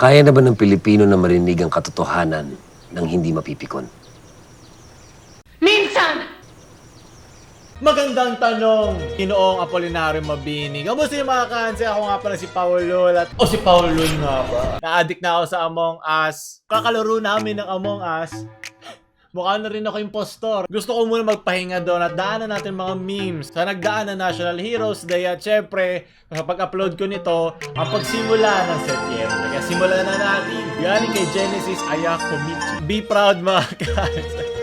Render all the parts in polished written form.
Kaya na ba ng Pilipino na marinig ang katotohanan ng hindi mapipikon? Minsan! Magandang tanong, Ginoong Apolinario Mabini. Kamusta yung mga kanse? Ako nga pala si Paulo. Si Paulo nga ba? Na-addict na ako sa Among Us. Kakalaro namin ng Among Us. Mukha na rin ako impostor. Gusto ko muna magpahinga doon at daanan natin mga memes sa nagdaan na National Heroes Day. At syempre, kapag upload ko nito, ang pagsimula ng Setyembre. Kaya simulan na natin. Galing kay Genesis Ayakomichi. Be proud mga kanse.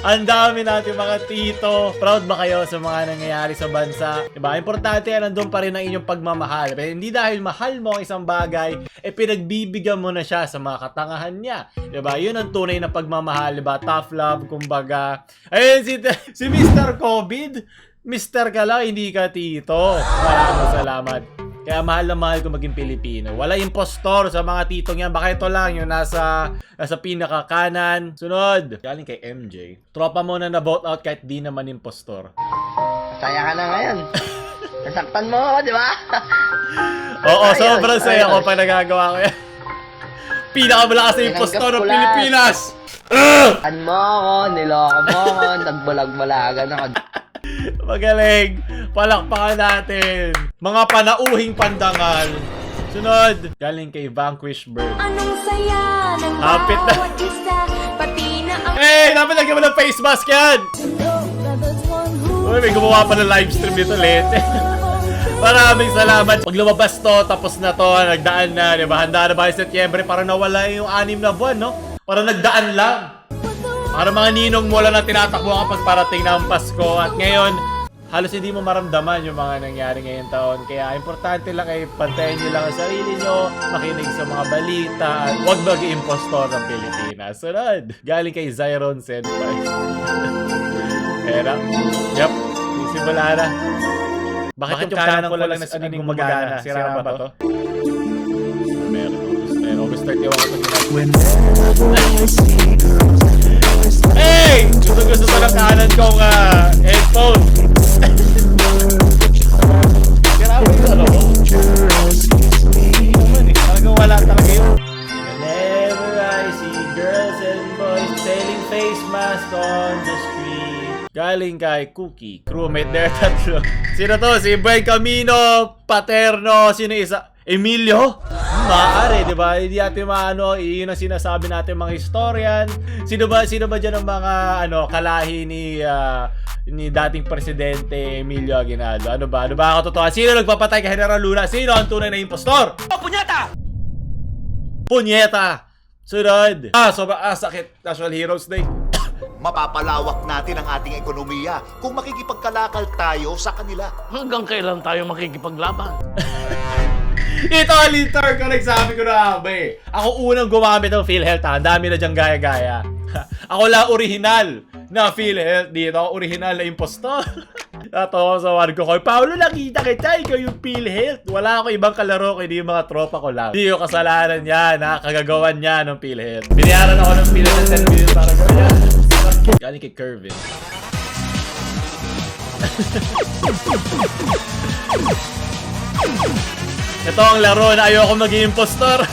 Ang dami natin mga tito. Proud ba kayo sa mga nangyayari sa bansa? Diba? Importante yan, nandun pa rin ang inyong pagmamahal. Pero hindi dahil mahal mo ang isang bagay, pinagbibigyan mo na siya sa mga katangahan niya. Diba? Yun ang tunay na pagmamahal. Diba? Tough love, kumbaga. Ayun, si Mr. COVID. Mr. ka lang, hindi ka tito. Maraming salamat. Kaya mahal na mahal ko maging Pilipino. Wala impostor sa mga titong yan. Baka ito lang yung nasa pinaka-kanan. Sunod. Galing kay MJ. Tropa mo na na-vote out kahit di naman impostor. Saya ka na ngayon. Nasaktan mo ako, di ba? Oo, sobrang saya ko pag nagagawa ko yan. Pinakamalakas na impostor ng Pilipinas! An mo ako, niloko mo ako, nagbalag-balagan ako. Magaling. Palakpakan natin. Mga panauhing pandangal. Sunod. Galing kay Vanquish Bird. Anong saya ng Hapit na. bawat isa, pati na ang Dapat lagyan mo ng face mask yan! Uy, may gumawa pa ng live stream dito, Lete. Maraming salamat. Pag lumabas to, tapos na to, nagdaan na, diba? Handa na ba yung Setyembre? Parang nawala yung 6 na buwan, no? Parang nagdaan lang. Para mga ninong mo lang na tinatakbo kapag parating na ang Pasko. At ngayon, halos hindi mo maramdaman yung mga nangyari ngayong taon. Kaya importante lang ay pantayin nyo lang ang sarili nyo, makinig sa mga balita, at huwag mag-impostor ng Pilipinas. Sunod, galing kay Zyron Senpai. Pera? Yup, simula na. Bakit yung kanan ko lang na sinig gumagana? Sira ba to? Meron. August 31 ko ito. Hey! Gusto ko ng kanan kong headphone. Grabe yung ano ko. Talagang wala talaga yun. Whenever I see girls and boys selling face mask on the street. Galing kay Cookie. Crewmate there, tatlo. Sino to? Si Buen Camino, Paterno, sino isa? Emilio? Maaari, di ba? Hindi natin maano, yun ang sinasabi natin mga historian. Sino ba dyan ang mga kalahi ni dating presidente Emilio Aguinaldo? Ano ba ang totoo? Sino nagpapatay kay General Luna? Sino ang tunay na impostor? Oh, punyeta! Punyeta! Sunod! Sobrang sakit. National Heroes Day. Mapapalawak natin ang ating ekonomiya kung makikipagkalakal tayo sa kanila. Hanggang kailan tayo makikipaglaban? Ito ang litter ko, nagsabi ko na ba eh. Ako unang gumamit ng PhilHealth ha. Ang dami na dyan gaya-gaya. Ako lang original na PhilHealth dito. Ako original na impostor. Natawa sa word ko. Paulo, nakita kita. Ikaw yung PhilHealth. Wala ako ibang kalaro kundi yung mga tropa ko lang. Hindi ko kasalanan yan ha. Kagagawan niya ng PhilHealth. Binayaran ako ng PhilHealth ng 10 million para gawin. Galing kay Kervin. Ito ang laro na ayoko maging impostor.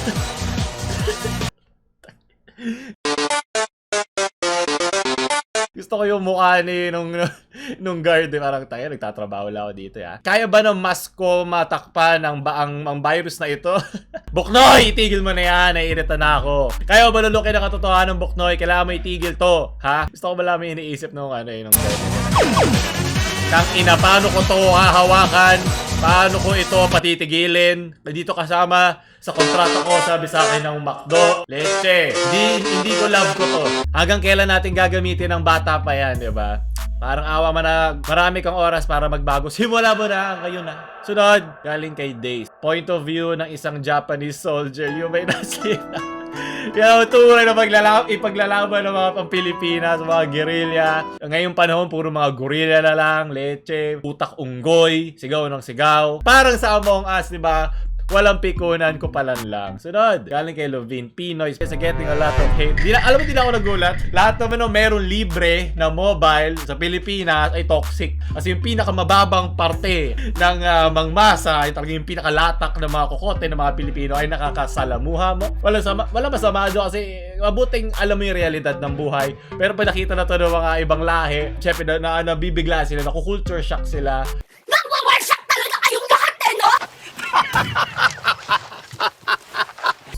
Gusto ko yung mukha ni nung guard. Parang tayo, nagtatrabaho lang ako dito ya. Kaya ba ng mask ko matakpan ang virus na ito? Buknoy, itigil mo na yan. Naiirita na ako. Kaya ba lulukin ang katotohanan ng Buknoy? Kailangan mo itigil to. Ha? Gusto ko ba lang iniisip nung guard. Tang ina, paano ko to hahawakan? Paano ko ito patitigilin? Dito kasama sa kontrata ko, sabi sa akin ng McDo. Leche, hindi ko love ko to. Hanggang kailan natin gagamitin ng bata pa yan, di ba? Parang awa man na marami kang oras para magbago. Simula mo na, ngayon na. Sunod, galing kay Days. Point of view ng isang Japanese soldier. You may not see that. Kaya tunay na ipaglalaban ng mga Pilipinas, mga guerrilla. Ngayong panahon, puro mga gorilla na lang, leche, putak unggoy, sigaw ng sigaw. Parang sa Among Us, di ba? Walang pikunan, kupalan lang. Sunod, galing kay Lovin, Pinoy is getting a lot of hate. Alam mo, di na ako nagulat. Lahat naman no, meron libre na mobile sa Pilipinas ay toxic. Kasi yung pinakamababang parte ng mangmasa, yung talagang yung pinakalatak ng mga kokote ng mga Pilipino ay nakakasalamuha mo. Wala masama doon kasi mabuting alam mo yung realidad ng buhay. Pero pag nakita na to ng mga ibang lahi, syempre na bibigla sila, naku-culture shock sila. Nagwawarsak talaga kayong lahat eh, no?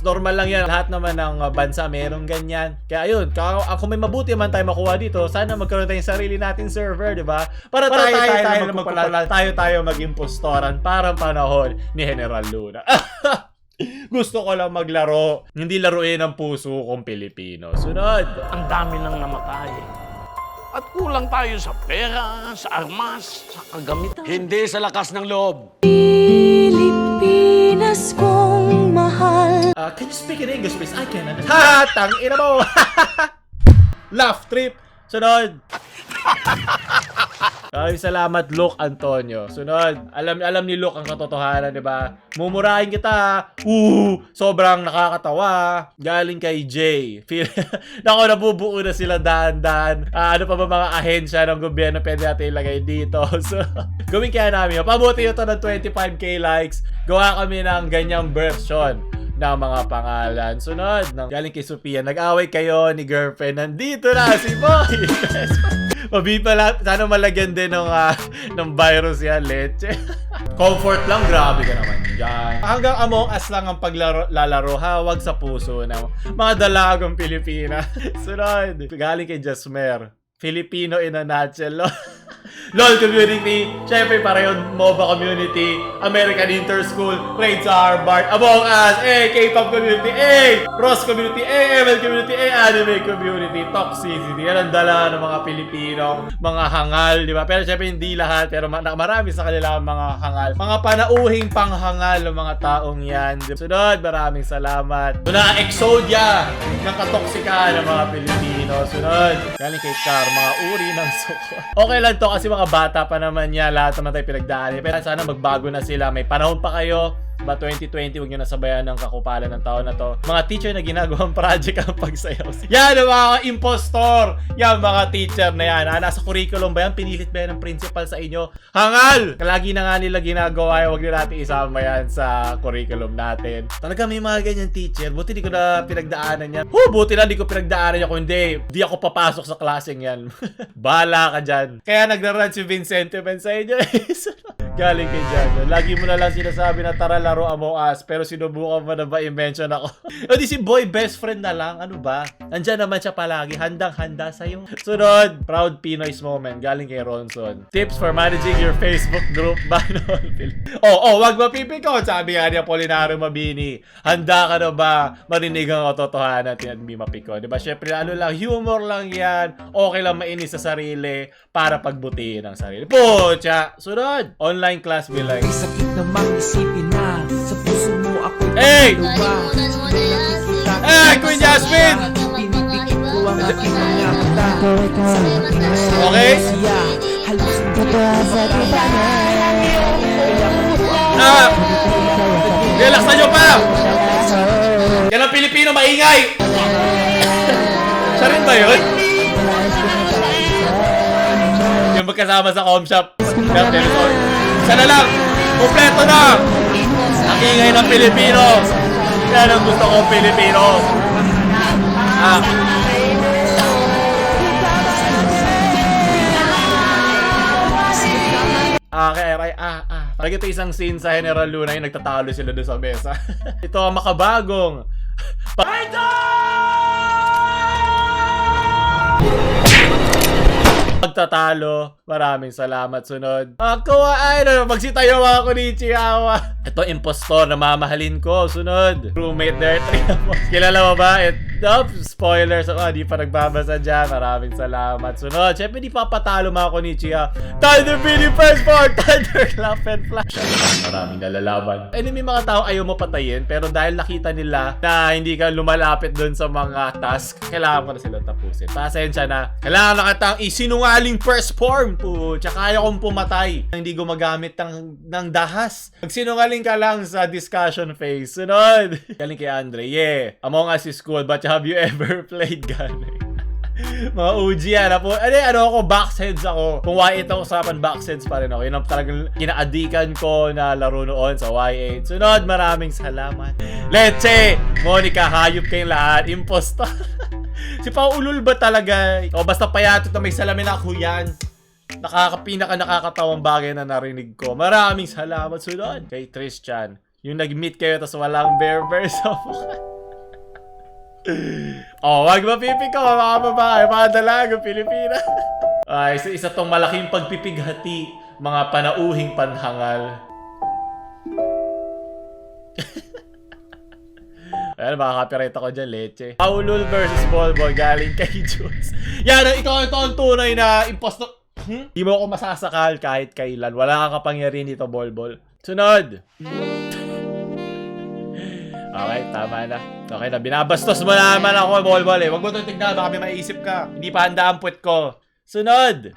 Normal lang yan. Lahat naman ng bansa merong ganyan. Kaya ayun, kung may mabuti man tayo makuha dito, sana magkaroon tayong sarili nating server, di ba? Para tayo magpapalan, tayo mag-impostoran parang panahon ni General Luna. Gusto ko lang maglaro, hindi laruin ang puso kong Pilipino. Sunod. Ang dami nang namatay. At kulang tayo sa pera, sa armas, sa kagamitan. Hindi sa lakas ng loob. Pilipinas kong mahal. Can you speak in English, please? I can understand. Ha! Tangina mo! Laugh trip. Sunod. Ay, salamat, Luke Antonio. Sunod. Alam ni Luke ang katotohanan, di ba? Mumurahin kita. Sobrang nakakatawa. Galing kay Jay. Nako, nabubuo na sila dahan-dahan. Ano pa ba mga ahensya ng gobyerno pwede natin ilagay dito? So, gawin kaya namin. Pabuti ito ng 25k likes. Gawa kami ng ganyang version ng mga pangalan. Sunod, galing kay Sophia. Nag-away kayo ni girlfriend. Nandito na si Boy. Pala, sana malagyan din ng virus yan, leche. Comfort lang, grabe ka naman dyan. Hanggang Among Us lang ang paglalaro, hawag sa puso ng mga dalagang Pilipina. Sunod, galing kay Jasmer. Filipino in a nutshell. LOL community, syempre pareho MOBA community, American Interschool, Raid sa Harvard, Among Us, K-pop community, Cross community, ML community, anime community, toxicity. Yan ang dala ng mga Pilipinong mga hangal, di ba? Pero syempre hindi lahat, pero marami sa kanila mga hangal. Mga panauhing panghangal ng mga taong yan. Sunod, maraming salamat. Muna, Exodia ng katoksikan ng mga Pilipino. Sunod, galing kay Car, mga uri ng suko. Okay lang to kasi mga bata pa naman niya, lahat naman tayo pinagdaanan. Pero sana magbago na sila. May panahon pa kayo. Ba 2020, huwag nyo nasabayan ng kakupalan ng taon na to. Mga teacher na ginagawang project ang pagsayaw. Yan ang mga impostor. Yan mga teacher na yan. Nasa curriculum ba yan? Pinilit ba yan ng principal sa inyo? Hangal! Lagi na nga nila ginagawa. Huwag nila natin isama yan sa curriculum natin. Talaga may mga ganyan teacher. Buti di ko na pinagdaanan yan. Buti na di ko pinagdaanan yan. Kung hindi ako papasok sa klaseng yan. Bahala ka dyan. Kaya nagraran si Vincente Ben sa inyo. Galing kay Jan. Lagi mo na lang sinasabi na tara laro Among Us, pero sinubukan mo na ba i-mention ako? O di si Boy, best friend na lang. Ano ba? Nandyan naman siya palagi. Handang-handa sa'yo. Sunod, Proud Pinoy's Moment. Galing kay Ronson. Tips for managing your Facebook group. Wag mapipikon. Sabi nga niya, Apolinario Mabini. Handa ka na ba marinig ang katotohanan at hindi mapikon? Diba? Syempre, ano lang, humor lang yan. Okay lang mainis sa sarili para pagbutihin ang sarili. Pucha! Sunod, online class be like. May sakit namang isipin na sa puso mo ako Hey! Kalimutan mo na yan. Hey, Queen Jasmine! pinipikit ko ang aking mga mata. Okay? Siya, halos hindi ko Relaxan nyo pa! Yan ang Pilipino, maingay! Siya rin ba yun? Yung magkasama sa com shop. Isa na lang! Kompleto na! Ang ingay ng Pilipino! Yan ang gusto kong Pilipino! Lagi ito isang scene sa General Luna yung nagtatalo sila doon sa mesa. Ito ang makabagong pagtatalo. Maraming salamat. Sunod. Magsitayo mga konnichiwa. Ito impostor na mamahalin ko. Sunod. Roommate there. Kilala mo ba? Nope, spoilers. Di pa nagbabasa dyan. Maraming salamat. Sunod, syempre di papatalo mga Konichiwa. Thunder Billy first part! Thunder Clap and Flash. Maraming nalalaban. May mga tao ayaw mo patayin, pero dahil nakita nila na hindi ka lumalapit dun sa mga task, kailangan ko na sila tapusin. Pasensya na. Kailangan na kitang isinungaling first form. Tsaka kaya kong pumatay. Hindi gumagamit ng dahas. Magsinungaling ka lang sa discussion phase. Sunod. Galing kay Andre. Yeah. Among Us is cool, but have you ever played Galing? Mga OG yan. Ano ako, backsheads ako. Kung Y8 ang usapan, backsheads pa rin ako. Yun ang talagang kinaadikan ko na laro noon sa Y8. Sunod, maraming salamat. Leche! Monica, hayop kayong lahat. Impostor. Si Paulul ba talaga? O basta payatot na may salamin ako yan. Nakakatawang bagay na narinig ko. Maraming salamat. Sunod kay Christian. Yung nag-meet kayo tas walang bear sa mukha. Wag mapipig ka mga babae, mga dalagang Pilipina. Isa tong malaking pagpipighati, mga panauhing panhangal. Ayan, makaka-copyright ako dyan, Leche. Paulul versus Bolboy, galing kay Jules. Yan, ito ang tunay na impostor. Di mo ako masasakal kahit kailan. Wala kang kapangyarihan dito, Bolbol. Sunod. Okay, tama na. Okay na, binabastos mo naman ako, Bolbol eh. Huwag mo itong tignan, baka may maisip ka. Hindi pa handa ang puwet ko. Sunod.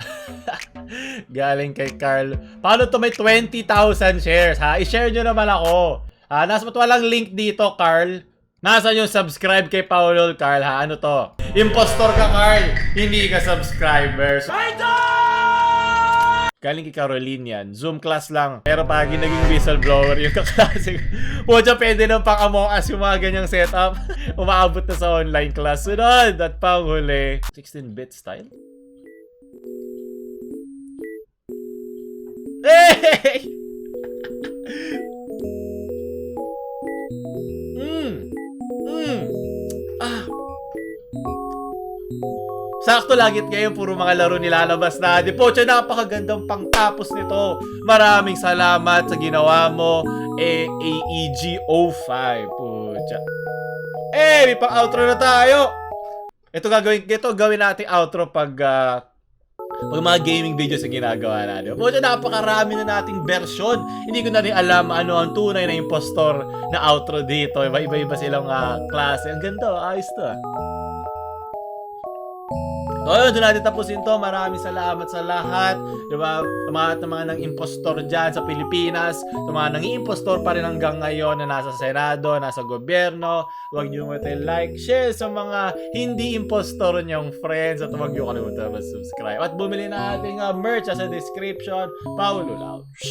Galing kay Carl. Paano to may 20,000 shares, ha? I-share nyo naman ako. Nasa walang link dito, Carl. Nasaan yung subscribe kay Paulol, Carl, ha? Ano to? Impostor ka, Carl. Hindi ka subscribers. Galing kay Caroline yan. Zoom class lang. Pero pag naging whistleblower yung kaklase. Pucha, pwede nang pang Among Us yung mga ganyang setup. Umaabot na sa online class. Sunod at panghuli. 16-bit style? Hey! Sakto lagit ngayon, puro mga laro nilalabas na. Di po, napakagandang pangtapos nito. Maraming salamat sa ginawa mo. AEG05. Pucha. May pang-outro na tayo. Ito gawin natin outro pag mga gaming videos na ginagawa natin. Pucha, napakarami na nating version. Hindi ko na rin alam ano ang tunay na impostor na outro dito. Iba-iba silang klase. Ang ganda, ayos to. So, doon natin tapusin to. Maraming salamat sa lahat. Diba? Sa mga nang impostor dyan sa Pilipinas. Sa mga nang impostor pa rin hanggang ngayon na nasa Senado, nasa gobyerno. Huwag niyo like, share sa mga hindi impostor niyong friends. At huwag niyo kalimutan mag-subscribe. At bumili na ating merch sa description. Paulo Lounge.